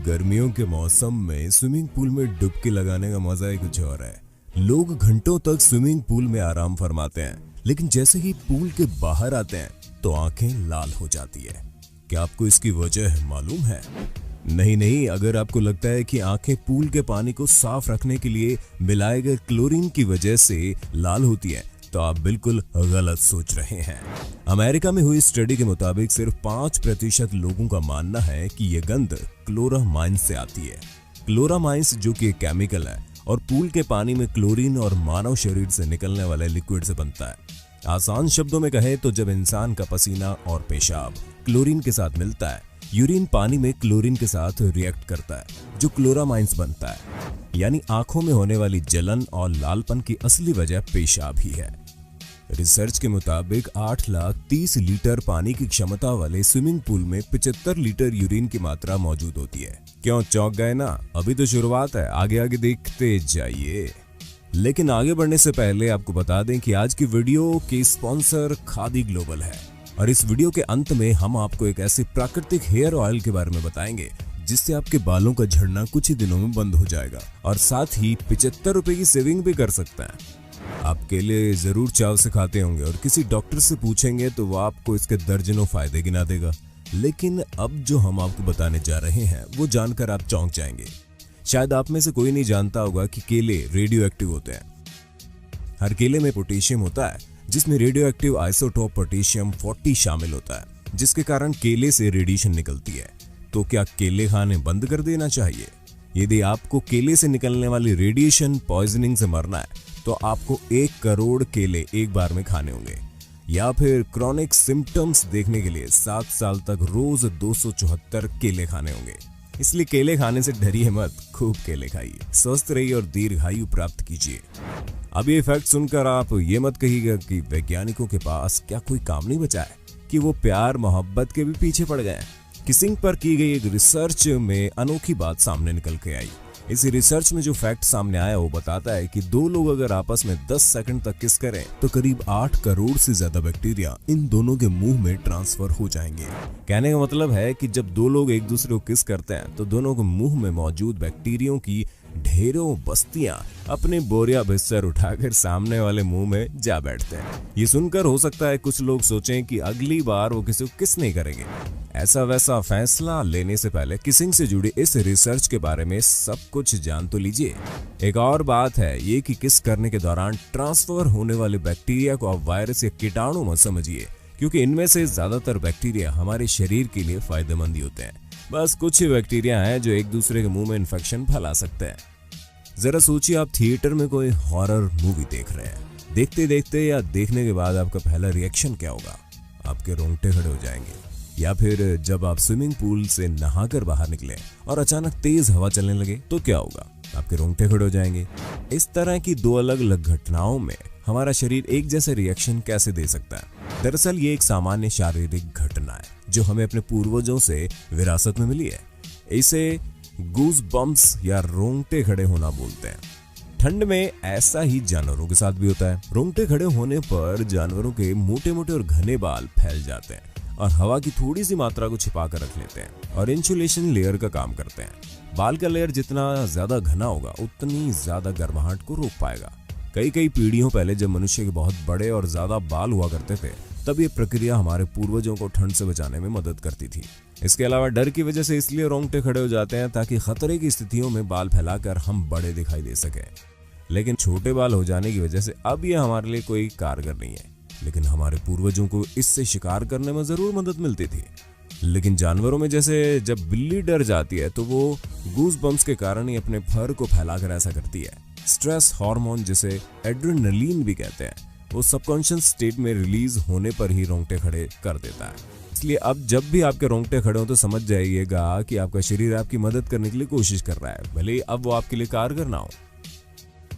गर्मियों के मौसम में स्विमिंग पूल में डुबकी लगाने का मजा ही कुछ और है। लोग घंटों तक स्विमिंग पूल में आराम फरमाते हैं, लेकिन जैसे ही पूल के बाहर आते हैं तो आंखें लाल हो जाती है। क्या आपको इसकी वजह मालूम है? नहीं, अगर आपको लगता है कि आंखें पूल के पानी को साफ रखने के लिए मिलाए गए क्लोरीन की वजह से लाल होती है, तो आप बिल्कुल गलत सोच रहे हैं। अमेरिका में हुई स्टडी के मुताबिक सिर्फ 5% लोगों का मानना है कि यह गंध क्लोरामाइंस से आती है। क्लोरामाइंस जो कि एक केमिकल है और पूल के पानी में क्लोरीन और मानव शरीर से निकलने वाले लिक्विड से बनता है। आसान शब्दों में कहें तो जब इंसान का पसीना और पेशाब क्लोरीन के साथ मिलता है, यूरिन पानी में क्लोरीन के साथ रिएक्ट करता है जो क्लोरामाइंस बनता है। यानी आंखों में होने वाली जलन और लालपन की असली वजह पेशाब ही है। रिसर्च के मुताबिक 8,30,000 लीटर पानी की क्षमता वाले स्विमिंग पूल में 75 लीटर यूरिन की मात्रा मौजूद होती है। क्यों चौंक गए ना? अभी तो शुरुआत है, आगे देखते जाइए। लेकिन आगे बढ़ने से पहले आपको बता दें कि आज की वीडियो के स्पॉन्सर खादी ग्लोबल है और इस वीडियो के अंत में हम आपको एक ऐसे प्राकृतिक हेयर ऑयल के बारे में बताएंगे जिससे आपके बालों का झड़ना कुछ ही दिनों में बंद हो जाएगा और साथ ही 75 रुपए की सेविंग भी कर सकते हैं। आप केले जरूर चाव से खाते होंगे और किसी डॉक्टर से पूछेंगे तो वो आपको इसके दर्जनों फायदे गिना देगा, लेकिन अब जो हम आपको बताने जा रहे हैं वो जानकर आप चौंक जाएंगे। शायद आप में से कोई नहीं जानता होगा कि केले रेडियो एक्टिव होते हैं। हर केले में पोटेशियम होता है जिसमें रेडियो एक्टिव आइसोटोप पोटेशियम 40 शामिल होता है, जिसके कारण केले से रेडिएशन निकलती है। तो क्या केले खाने बंद कर देना चाहिए? यदि आपको केले से निकलने वाली रेडिएशन पॉइजनिंग से मरना है तो आपको 1 करोड़ केले एक बार में खाने होंगे, या फिर क्रॉनिक सिम्टम्स देखने के लिए 7 साल तक रोज 274 केले खाने होंगे। इसलिए केले खाने से डरिए मत, खूब केले खाइए, स्वस्थ रहिए और दीर्घायु प्राप्त कीजिए। अब ये फैक्ट सुनकर आप ये मत कहिएगा कि वैज्ञानिकों के पास क्या कोई काम नहीं बचा है कि वो प्यार मोहब्बत के भी पीछे पड़ गए हैं। किसिंग पर की गई एक रिसर्च में अनोखी बात सामने निकल के आई। इस रिसर्च में जो फैक्ट सामने आया वो बताता है कि 2 लोग अगर आपस में 10 सेकंड तक किस करें तो करीब 8 करोड़ से ज्यादा बैक्टीरिया इन दोनों के मुंह में ट्रांसफर हो जाएंगे। कहने का मतलब है कि जब 2 लोग एक दूसरे को किस करते हैं तो दोनों के मुंह में मौजूद बैक्टीरियों की ढेरों बस्तियां अपने बोरिया बिस्तर उठाकर सामने वाले मुंह में जा बैठते हैं। ये सुनकर हो सकता है कुछ लोग सोचें कि अगली बार वो किसी को किस नहीं करेंगे। ऐसा वैसा फैसला लेने से पहले किसिंग से जुड़ी इस रिसर्च के बारे में सब कुछ जान तो लीजिए। एक और बात है ये कि किस करने के दौरान ट्रांसफर होने वाले बैक्टीरिया को आप वायरस या कीटाणु मत समझिए, क्योंकि इनमें से ज्यादातर बैक्टीरिया हमारे शरीर के लिए फायदेमंद ही होते हैं। बस कुछ ही बैक्टीरिया हैं जो एक दूसरे के मुंह में इन्फेक्शन फैला सकते हैं। जरा सोचिए, आप थिएटर में कोई हॉरर मूवी देख रहे हैं। देखते देखते या देखने के बाद आपका पहला रिएक्शन क्या होगा? आपके रोंगटे खड़े हो जाएंगे। या फिर जब आप स्विमिंग पूल से नहाकर बाहर निकले और अचानक तेज हवा चलने लगे तो क्या होगा? आपके रोंगटे खड़े हो जाएंगे। इस तरह की 2 अलग अलग घटनाओं में हमारा शरीर एक जैसे रिएक्शन कैसे दे सकता है? दरअसल ये एक सामान्य शारीरिक घटना है जो हमें अपने पूर्वजों से विरासत में मिली है। इसे गूज बम्प्स या रोंगटे खड़े होना बोलते हैं। ठंड में ऐसा ही जानवरों के साथ भी होता है। रोंगटे खड़े होने पर जानवरों के मोटे मोटे और घने बाल फैल जाते हैं और हवा की थोड़ी सी मात्रा को छिपा कर रख लेते हैं और इंसुलेशन लेयर का काम करते हैं। बाल का लेयर जितना ज्यादा घना होगा उतनी ज्यादा गर्माहट को रोक पाएगा। कई पीढ़ियों पहले जब मनुष्य के बहुत बड़े और ज्यादा बाल हुआ करते थे तब ये प्रक्रिया हमारे पूर्वजों को ठंड से बचाने में मदद करती थी। इसके अलावा डर की वजह से इसलिए रोंगटे खड़े हो जाते हैं ताकि खतरे की स्थितियों में बाल फैलाकर हम बड़े दिखाई दे सके। लेकिन छोटे बाल हो जाने की वजह से अब ये हमारे लिए कोई कारगर नहीं है, लेकिन हमारे पूर्वजों को इससे शिकार करने में जरूर मदद मिलती थी। लेकिन जानवरों में जैसे जब बिल्ली डर जाती है तो वो गूज बम्प्स के कारण ही अपने फर को फैलाकर ऐसा करती है। स्ट्रेस हार्मोन जिसे एड्रेनलिन भी कहते हैं वो सबकॉन्शियस स्टेट में रिलीज होने पर ही रोंगटे खड़े कर देता है। इसलिए अब जब भी आपके रोंगटे खड़े हो तो समझ जाइएगा कि आपका शरीर आपकी मदद करने के लिए कोशिश कर रहा है, भले ही अब वो आपके लिए कारगर ना हो।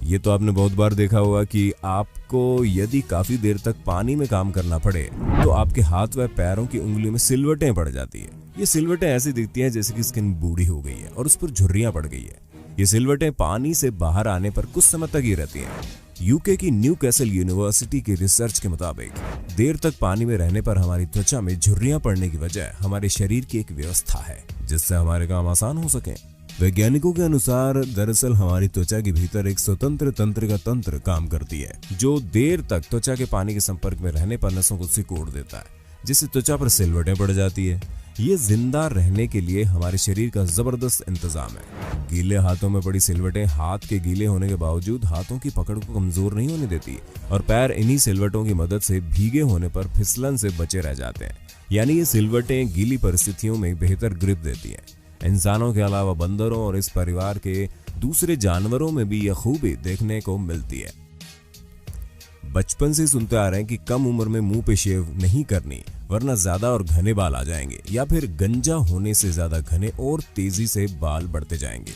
ये तो आपने बहुत बार देखा होगा कि आपको यदि काफी देर तक पानी में काम करना पड़े तो आपके हाथ व पैरों की उंगलियों में सिलवटें पड़ जाती है। ये सिलवटें ऐसी दिखती हैं जैसे कि स्किन बूढ़ी हो गई है और उस पर झुर्रियां पड़ गई है। ये सिलवटें पानी से बाहर आने पर कुछ समय तक ही रहती हैं। यूके की न्यूकैसल यूनिवर्सिटी की रिसर्च के मुताबिक देर तक पानी में रहने पर हमारी त्वचा में झुर्रियां पड़ने की वजह हमारे शरीर की एक व्यवस्था है जिससे हमारे काम आसान हो सके। वैज्ञानिकों के अनुसार दरअसल हमारी त्वचा के भीतर एक स्वतंत्र तंत्रिका तंत्र काम करती है जो देर तक त्वचा के पानी के संपर्क में रहने पर नसों को सिकोड़ देता है, जिससे त्वचा पर सिलवटें पड़ जाती है। ये जिंदा रहने के लिए हमारे शरीर का जबरदस्त इंतजाम है। गीले हाथों में पड़ी सिलवटें हाथ के गीले होने के बावजूद हाथों की पकड़ को कमजोर नहीं होने देती और पैर इन्हीं सिलवटों की मदद से भीगे होने पर फिसलन से बचे रह जाते हैं। यानी ये सिलवटें गीली परिस्थितियों में बेहतर ग्रिप देती हैं। इंसानों के अलावा बंदरों और इस परिवार के दूसरे जानवरों में भी यह खूबी देखने को मिलती है। बचपन से सुनते आ रहे हैं कि कम उम्र में मुंह पे शेव नहीं करनी वरना ज्यादा और घने बाल आ जाएंगे, या फिर गंजा होने से ज्यादा घने और तेजी से बाल बढ़ते जाएंगे।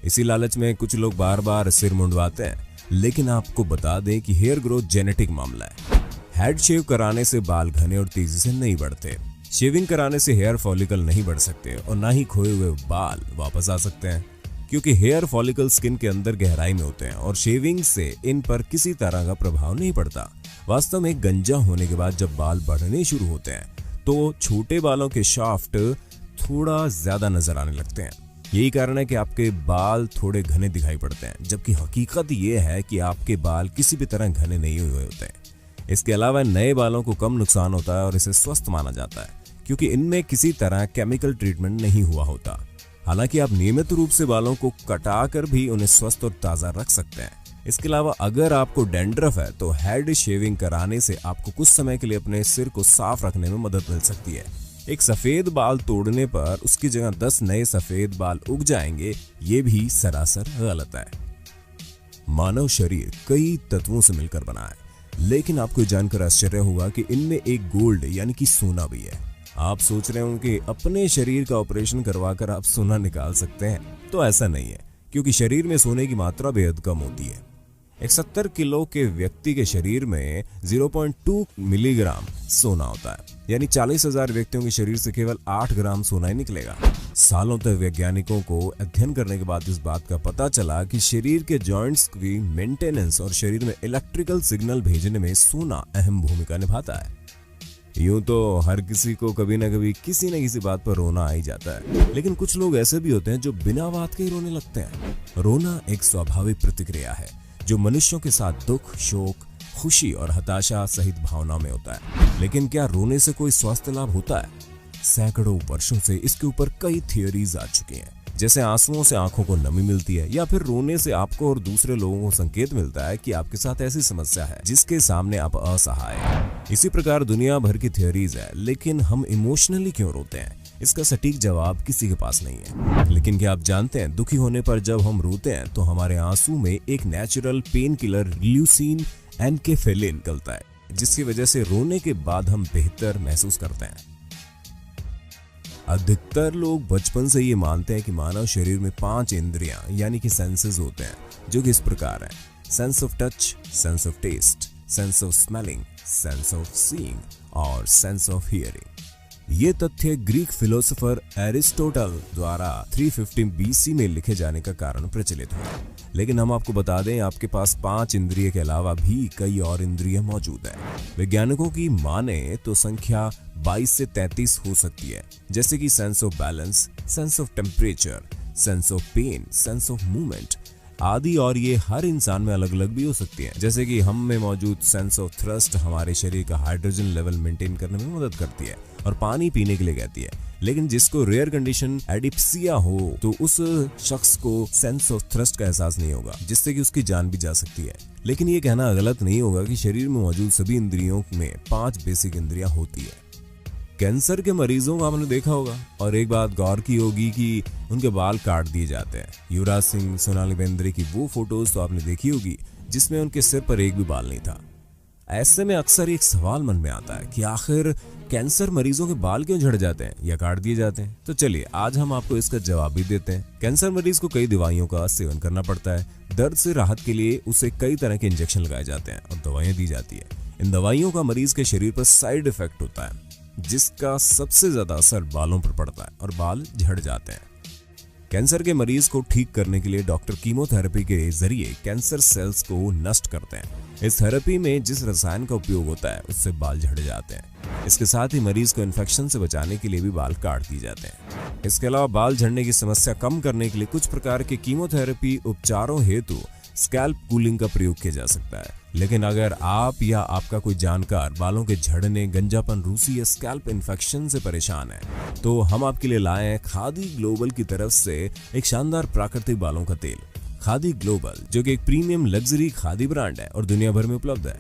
इसी लालच में कुछ लोग बार बार सिर मुंडवाते हैं, लेकिन आपको बता दें कि हेयर ग्रोथ जेनेटिक मामला है। हेड शेव कराने से बाल घने और तेजी से नहीं बढ़ते। शेविंग कराने से हेयर फॉलिकल नहीं बढ़ सकते और ना ही खोए हुए बाल वापस आ सकते हैं, क्योंकि हेयर फॉलिकल स्किन के अंदर गहराई में होते हैं और शेविंग से इन पर किसी तरह का प्रभाव नहीं पड़ता। वास्तव में गंजा होने के बाद जब बाल बढ़ने शुरू होते हैं तो छोटे बालों के शाफ्ट थोड़ा ज्यादा नजर आने लगते हैं। यही कारण है कि आपके बाल थोड़े घने दिखाई पड़ते हैं, जबकि हकीकत ये है कि आपके बाल किसी भी तरह घने नहीं हुए होते हैं। इसके अलावा नए बालों को कम नुकसान होता है और इसे स्वस्थ माना जाता है, क्योंकि इनमें किसी तरह केमिकल ट्रीटमेंट नहीं हुआ होता। हालांकि आप नियमित रूप से बालों को कटाकर भी उन्हें स्वस्थ और ताजा रख सकते हैं। इसके अलावा अगर आपको डैंड्रफ है तो हेड शेविंग कराने से आपको कुछ समय के लिए अपने सिर को साफ रखने में मदद मिल सकती है। एक सफेद बाल तोड़ने पर उसकी जगह 10 नए सफेद बाल उग जाएंगे, ये भी सरासर गलत है। मानव शरीर कई तत्वों से मिलकर बना है, लेकिन आपको जानकर आश्चर्य होगा कि इनमें एक गोल्ड यानी कि सोना भी है। आप सोच रहे होंगे कि अपने शरीर का ऑपरेशन करवाकर आप सोना निकाल सकते हैं, तो ऐसा नहीं है, क्योंकि शरीर में सोने की मात्रा बेहद कम होती है। एक 70 किलो के व्यक्ति के शरीर में 0.2 मिलीग्राम सोना होता है, यानी 40,000 व्यक्तियों के शरीर से केवल 8 ग्राम सोना ही निकलेगा। सालों तक वैज्ञानिकों को अध्ययन करने के बाद इस बात का पता चला कि शरीर के जॉइंट्स की मेंटेनेंस और शरीर में इलेक्ट्रिकल सिग्नल भेजने में सोना अहम भूमिका निभाता है। यूं तो हर किसी को कभी ना कभी किसी न किसी बात पर रोना आ ही जाता है, लेकिन कुछ लोग ऐसे भी होते हैं जो बिना बात के ही रोने लगते हैं। रोना एक स्वाभाविक प्रतिक्रिया है जो मनुष्यों के साथ दुख, शोक, खुशी और हताशा सहित भावनाओं में होता है। लेकिन क्या रोने से कोई स्वास्थ्य लाभ होता है? सैकड़ों वर्षों से इसके ऊपर कई थियोरीज आ चुकी हैं, जैसे आंसुओं से आंखों को नमी मिलती है, या फिर रोने से आपको और दूसरे लोगों को संकेत मिलता है कि आपके साथ ऐसी समस्या है जिसके सामने आप असहाय हैं। इसी प्रकार दुनिया भर की थियोरीज है, लेकिन हम इमोशनली क्यों रोते हैं, इसका सटीक जवाब किसी के पास नहीं है। लेकिन क्या आप जानते हैं, दुखी होने पर जब हम रोते हैं तो हमारे आंसू में एक नेचुरल पेन किलर ल्यूसीन एनकेफेलिन निकलता है, जिसकी वजह से रोने के बाद हम बेहतर महसूस करते हैं। अधिकतर लोग बचपन से ये मानते हैं कि मानव शरीर में 5 इंद्रियां यानी कि सेंसेस होते हैं, जो कि इस प्रकार हैं: sense of touch, sense of taste, sense of smelling, sense of seeing और सेंस ऑफ हियरिंग। ये तथ्य ग्रीक फिलोसोफर एरिस्टोटल द्वारा 350 बीसी में लिखे जाने का कारण प्रचलित हुआ। लेकिन हम आपको बता दें, आपके पास 5 इंद्रिय के अलावा भी कई और इंद्रिय मौजूद हैं। वैज्ञानिकों की माने तो संख्या 22 से 33 हो सकती है, जैसे कि sense of balance, sense of temperature, sense of pain, sense of movement आदि। और ये हर इंसान में अलग अलग भी हो सकती है, जैसे कि हम में मौजूद सेंस ऑफ थ्रस्ट हमारे शरीर का हाइड्रोजन लेवल मेंटेन करने में मदद करती है और पानी पीने के लिए कहती है। लेकिन जिसको रेयर कंडीशन एडिप्सिया हो तो उस शख्स को सेंस ऑफ थ्रस्ट का एहसास नहीं होगा, जिससे कि उसकी जान भी जा सकती है। लेकिन ये कहना गलत नहीं होगा कि शरीर में मौजूद सभी इंद्रियों में 5 बेसिक इंद्रियां होती है। कैंसर के मरीजों को आपने देखा होगा और एक बात गौर की होगी कि उनके बाल काट दिए जाते हैं। युवराज सिंह, सोनाली बेंद्रे की वो फोटोज तो आपने देखी होगी जिसमें उनके सिर पर एक भी बाल नहीं था। ऐसे में अक्सर एक सवाल मन में आता है कि आखिर कैंसर मरीजों के बाल क्यों झड़ जाते हैं या काट दिए जाते हैं? तो चलिए आज हम आपको इसका जवाब भी देते हैं। कैंसर मरीज को कई दवाइयों का सेवन करना पड़ता है। दर्द से राहत के लिए उसे कई तरह के इंजेक्शन लगाए जाते हैं और दवाइयां दी जाती है। इन दवाइयों का मरीज के शरीर पर साइड इफेक्ट होता है, जिसका सबसे ज्यादा असर बालों पर पड़ता है और बाल झड़ जाते हैं। कैंसर के मरीज को ठीक करने के लिए डॉक्टर कीमोथेरेपी के जरिए कैंसर सेल्स को नष्ट करते हैं। इस थेरेपी में जिस रसायन का उपयोग होता है उससे बाल झड़ जाते हैं। इसके साथ ही मरीज को इन्फेक्शन से बचाने के लिए भी बाल काट दिए जाते हैं। इसके अलावा बाल झड़ने की समस्या कम करने के लिए कुछ प्रकार के कीमोथेरेपी उपचारों हेतु स्कैल्प कूलिंग का प्रयोग किया जा सकता है। लेकिन अगर आप या आपका कोई जानकार बालों के झड़ने, गंजापन, रूसी या स्कैल्प इन्फेक्शन से परेशान है तो हम आपके लिए लाए हैं खादी ग्लोबल की तरफ से एक शानदार प्राकृतिक बालों का तेल। खादी ग्लोबल जो कि एक प्रीमियम लग्जरी खादी ब्रांड है और दुनिया भर में उपलब्ध है,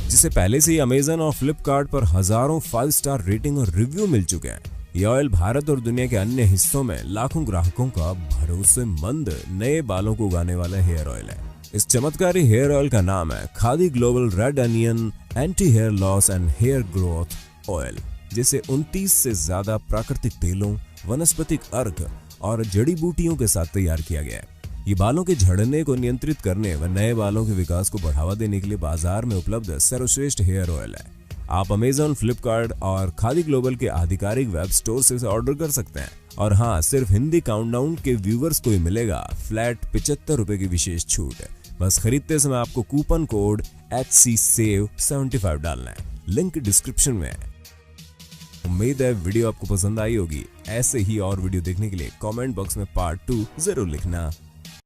जिसे पहले से ही अमेजन और फ्लिपकार्ट पर हजारों 5 स्टार रेटिंग और रिव्यू मिल चुके हैं। ये ऑयल भारत और दुनिया के अन्य हिस्सों में लाखों ग्राहकों का भरोसेमंद नए बालों को उगाने वाला हेयर ऑयल है। इस चमत्कारी हेयर ऑयल का नाम है Khadi global red onion anti hair loss and hair growth oil, जिसे 29 से ज्यादा प्राकृतिक तेलों, वनस्पतिक अर्क और जड़ी बूटियों के साथ तैयार किया गया है। ये बालों के झड़ने को नियंत्रित करने व नए बालों के विकास को बढ़ावा देने के लिए बाजार में उपलब्ध सर्वश्रेष्ठ हेयर ऑयल है। आप अमेजन, फ्लिपकार्ट और खादी ग्लोबल के आधिकारिक वेब स्टोर से इसे ऑर्डर कर सकते हैं। और हाँ, सिर्फ हिंदी काउंटडाउन के व्यूवर्स को ही मिलेगा फ्लैट 75 रुपए की विशेष छूट। बस खरीदते समय आपको कूपन कोड HCSAVE75 डालना है। लिंक डिस्क्रिप्शन में है। उम्मीद है वीडियो आपको पसंद आई होगी। ऐसे ही और वीडियो देखने के लिए कमेंट बॉक्स में पार्ट 2 जरूर लिखना।